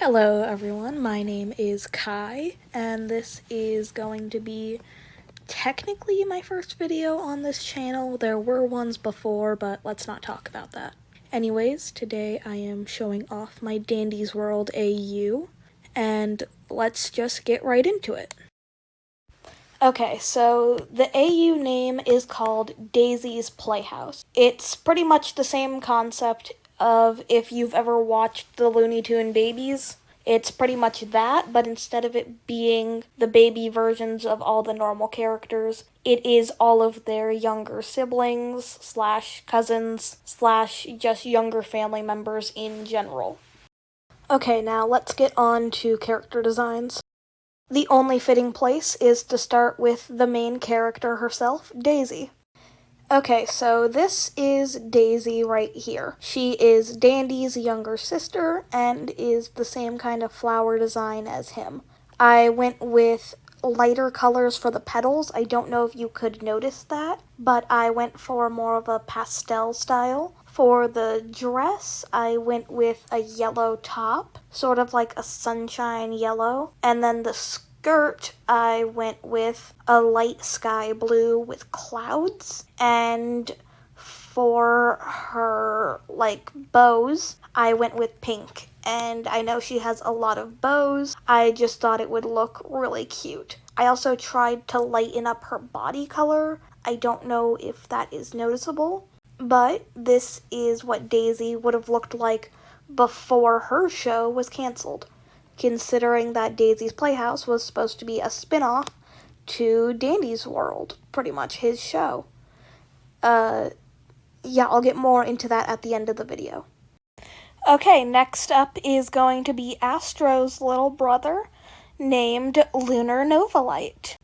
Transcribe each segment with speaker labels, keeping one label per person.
Speaker 1: Hello everyone, my name is Kai, and this is going to be technically my first video on this channel. There were ones before, but let's not talk about that. Anyways, today I am showing off my Dandy's World AU, and let's just get right into it. Okay, so the AU name is called Daisy's Playhouse. It's pretty much the same concept of if you've ever watched the Looney Tunes babies. It's pretty much that, but instead of it being the baby versions of all the normal characters, it is all of their younger siblings slash cousins slash just younger family members in general. Okay, now let's get on to character designs. The only fitting place is to start with the main character herself, Daisy. Okay, so this is Daisy right here. She is Dandy's younger sister and is the same kind of flower design as him. I went with lighter colors for the petals. I don't know if you could notice that, but I went for more of a pastel style. For the dress, I went with a yellow top, sort of like a sunshine yellow, and then the skirt, I went with a light sky blue with clouds, and for her, bows, I went with pink. And I know she has a lot of bows. I just thought it would look really cute. I also tried to lighten up her body color. I don't know if that is noticeable, but this is what Daisy would have looked like before her show was canceled, considering that Daisy's Playhouse was supposed to be a spin-off to Dandy's World, pretty much his show. Yeah, I'll get more into that at the end of the video. Okay, next up is going to be Astro's little brother, named Lunar Novalite.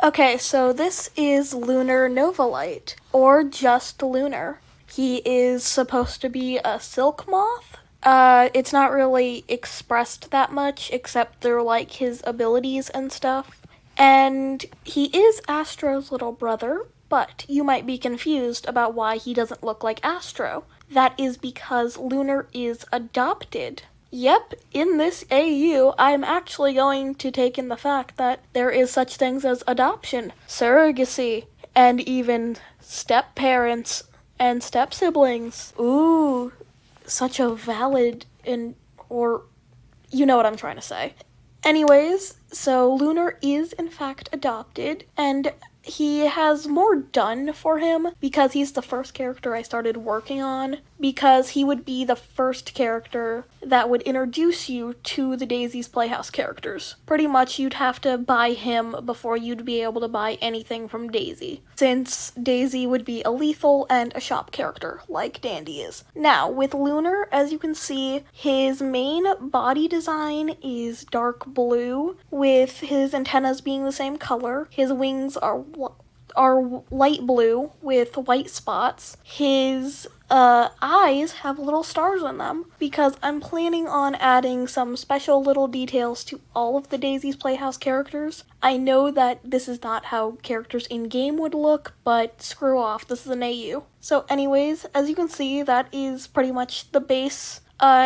Speaker 1: Okay, so this is Lunar Novalite, or just Lunar. He is supposed to be a silk moth. It's not really expressed that much, except through, his abilities and stuff. And he is Astro's little brother, but you might be confused about why he doesn't look like Astro. That is because Lunar is adopted. Yep, in this AU, I'm actually going to take in the fact that there is such things as adoption, surrogacy, and even step-parents and step-siblings. Ooh, such a valid or you know what I'm trying to say. Anyways, so Lunar is in fact adopted, and he has more done for him because he's the first character I started working on, because he would be the first character that would introduce you to the Daisy's Playhouse characters. Pretty much you'd have to buy him before you'd be able to buy anything from Daisy, since Daisy would be a lethal and a shop character, like Dandy is. Now, with Lunar, as you can see, his main body design is dark blue, with his antennas being the same color. His wings are light blue with white spots. His eyes have little stars in them, because I'm planning on adding some special little details to all of the Daisy's Playhouse characters. I know that this is not how characters in-game would look, but screw off, this is an AU. So anyways, as you can see, that is pretty much the base.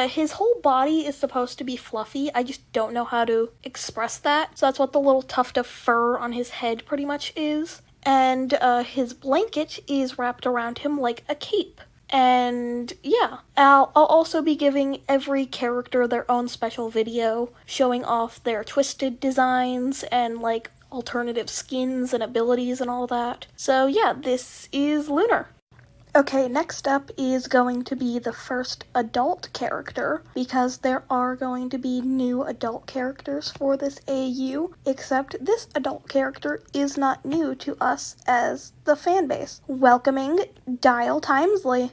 Speaker 1: His whole body is supposed to be fluffy. I just don't know how to express that. So that's what the little tuft of fur on his head pretty much is. And his blanket is wrapped around him like a cape. And yeah, I'll also be giving every character their own special video, showing off their twisted designs and alternative skins and abilities and all that. So yeah, this is Lunar. Okay, next up is going to be the first adult character, because there are going to be new adult characters for this AU, except this adult character is not new to us as the fan base. Welcoming Dial Timesley.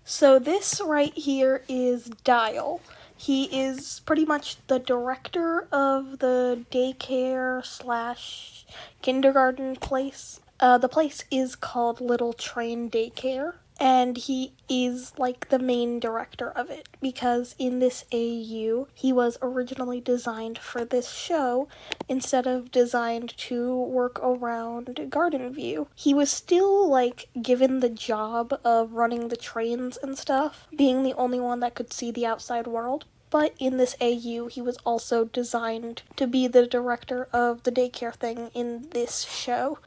Speaker 1: So this right here is Dial. He is pretty much the director of the daycare slash kindergarten place. The place is called Little Train Daycare. And he is the main director of it, because in this AU, he was originally designed for this show instead of designed to work around Garden View. He was still given the job of running the trains and stuff, being the only one that could see the outside world, but in this AU, he was also designed to be the director of the daycare thing in this show.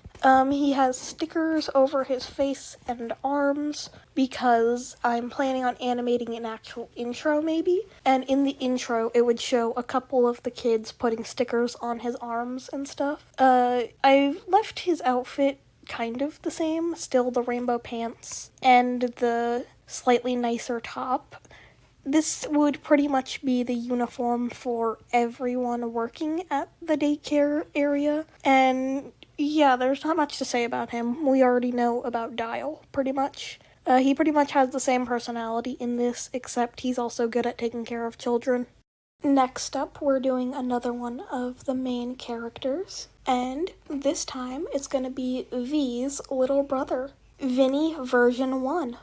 Speaker 1: He has stickers over his face and arms because I'm planning on animating an actual intro maybe. And in the intro, it would show a couple of the kids putting stickers on his arms and stuff. I left his outfit kind of the same, still the rainbow pants and the slightly nicer top. This would pretty much be the uniform for everyone working at the daycare area, and yeah, there's not much to say about him. We already know about Dial, pretty much. He pretty much has the same personality in this, except he's also good at taking care of children. Next up, we're doing another one of the main characters, and this time it's gonna be V's little brother, Vinny version 1.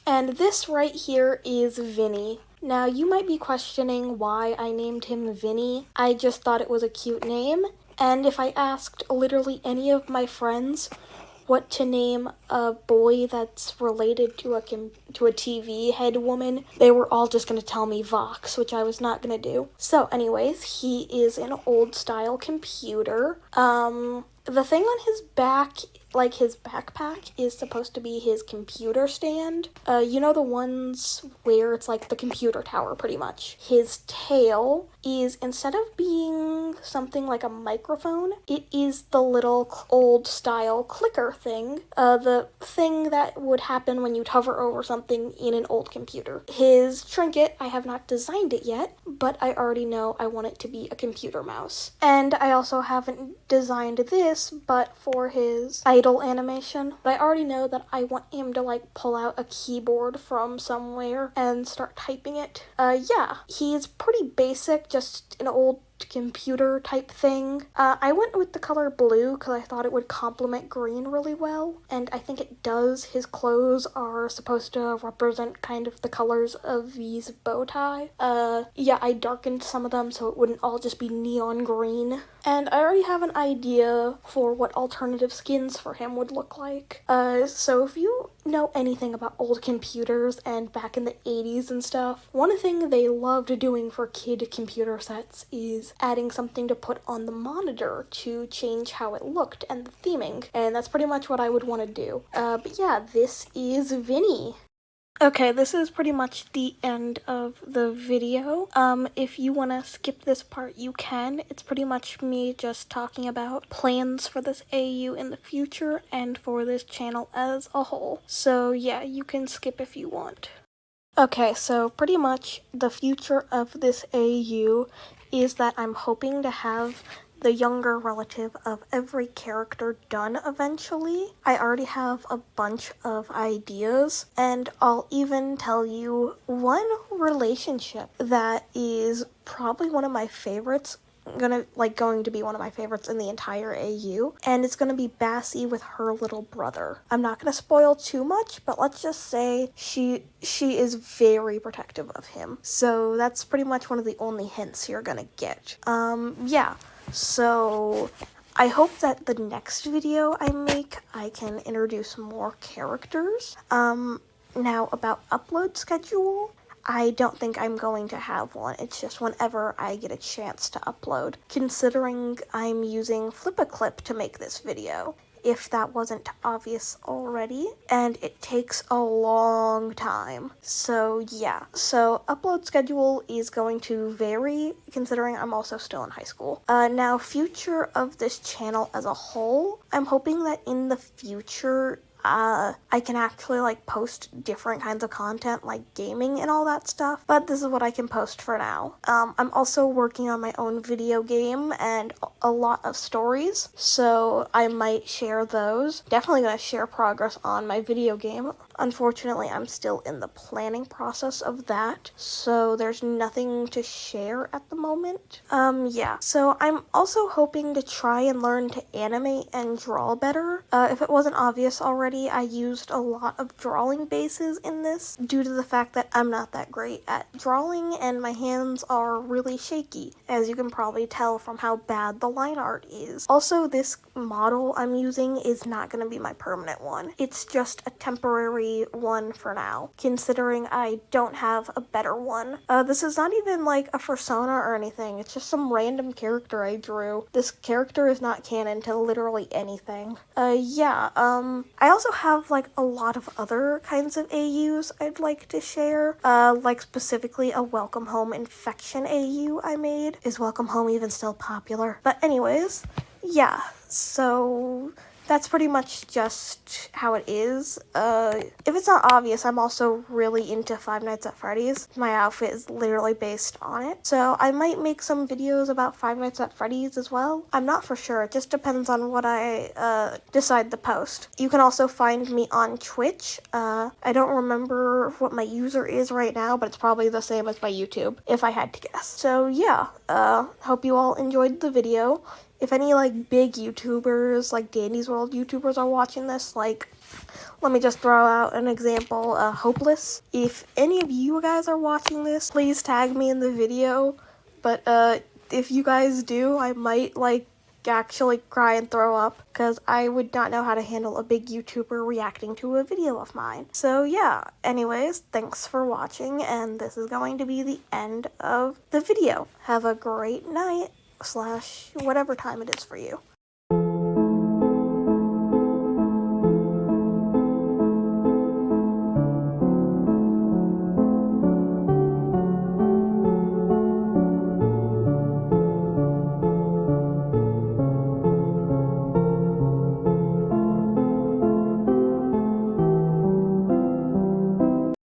Speaker 1: And this right here is Vinny. Now, you might be questioning why I named him Vinny. I just thought it was a cute name, and if I asked literally any of my friends what to name a boy that's related to a TV head woman, they were all just gonna tell me Vox, which I was not gonna do. So anyways, he is an old style computer. The thing on his back, like his backpack, is supposed to be his computer stand. You know the ones where it's like the computer tower, pretty much. His tail is, instead of being something like a microphone, it is the little old style clicker thing. The thing that would happen when you'd hover over something in an old computer. His trinket, I have not designed it yet, but I already know I want it to be a computer mouse. And I also haven't designed this, but for his idle animation, but I already know that I want him to like pull out a keyboard from somewhere and start typing it. Yeah, he's pretty basic, just an old computer type thing. I went with the color blue because I thought it would complement green really well, and I think it does. His clothes are supposed to represent kind of the colors of V's bow tie. Yeah, I darkened some of them so it wouldn't all just be neon green. And I already have an idea for what alternative skins for him would look like. So if you know anything about old computers and back in the 80s and stuff, one thing they loved doing for kid computer sets is adding something to put on the monitor to change how it looked and the theming, and that's pretty much what I would want to do. But yeah, this is Vinny. Okay, this is pretty much the end of the video. If you want to skip this part, you can. It's pretty much me just talking about plans for this AU in the future and for this channel as a whole. So yeah, you can skip if you want. Okay, so pretty much the future of this AU is that I'm hoping to have the younger relative of every character done eventually. I already have a bunch of ideas, and I'll even tell you one relationship that is probably one of my favorites, going to be one of my favorites in the entire AU, and it's gonna be Bassie with her little brother. I'm not gonna spoil too much, but let's just say she is very protective of him. So that's pretty much one of the only hints you're gonna get. Yeah. So I hope that the next video I make, I can introduce more characters. Now about upload schedule, I don't think I'm going to have one. It's just whenever I get a chance to upload, considering I'm using Flip-a-Clip to make this video, if that wasn't obvious already, and it takes a long time. So yeah, so upload schedule is going to vary considering I'm also still in high school. Now future of this channel as a whole, I'm hoping that in the future I can actually like post different kinds of content like gaming and all that stuff, but this is what I can post for now. I'm also working on my own video game and a lot of stories, so I might share those. Definitely gonna share progress on my video game. Unfortunately, I'm still in the planning process of that, so there's nothing to share at the moment. Yeah, so I'm also hoping to try and learn to animate and draw better. If it wasn't obvious already, I used a lot of drawing bases in this due to the fact that I'm not that great at drawing and my hands are really shaky, as you can probably tell from how bad the line art is. Also, this model I'm using is not going to be my permanent one. It's just a temporary carry one for now, considering I don't have a better one. This is not even like a persona or anything. It's just some random character I drew. This character is not canon to literally anything. I also have like a lot of other kinds of AUs I'd like to share. Like specifically a Welcome Home Infection AU I made. Is Welcome Home even still popular? But anyways, yeah, so that's pretty much just how it is. If it's not obvious, I'm also really into Five Nights at Freddy's. My outfit is literally based on it. So I might make some videos about Five Nights at Freddy's as well. I'm not for sure. It just depends on what I decide to post. You can also find me on Twitch. I don't remember what my user is right now, but it's probably the same as my YouTube, if I had to guess. So yeah, hope you all enjoyed the video. If any, like, big YouTubers, like Dandy's World YouTubers are watching this, like, let me just throw out an example, Hopeless. If any of you guys are watching this, please tag me in the video, but, if you guys do, I might, like, actually cry and throw up, because I would not know how to handle a big YouTuber reacting to a video of mine. So, yeah, anyways, thanks for watching, and this is going to be the end of the video. Have a great night. / whatever time it is for you.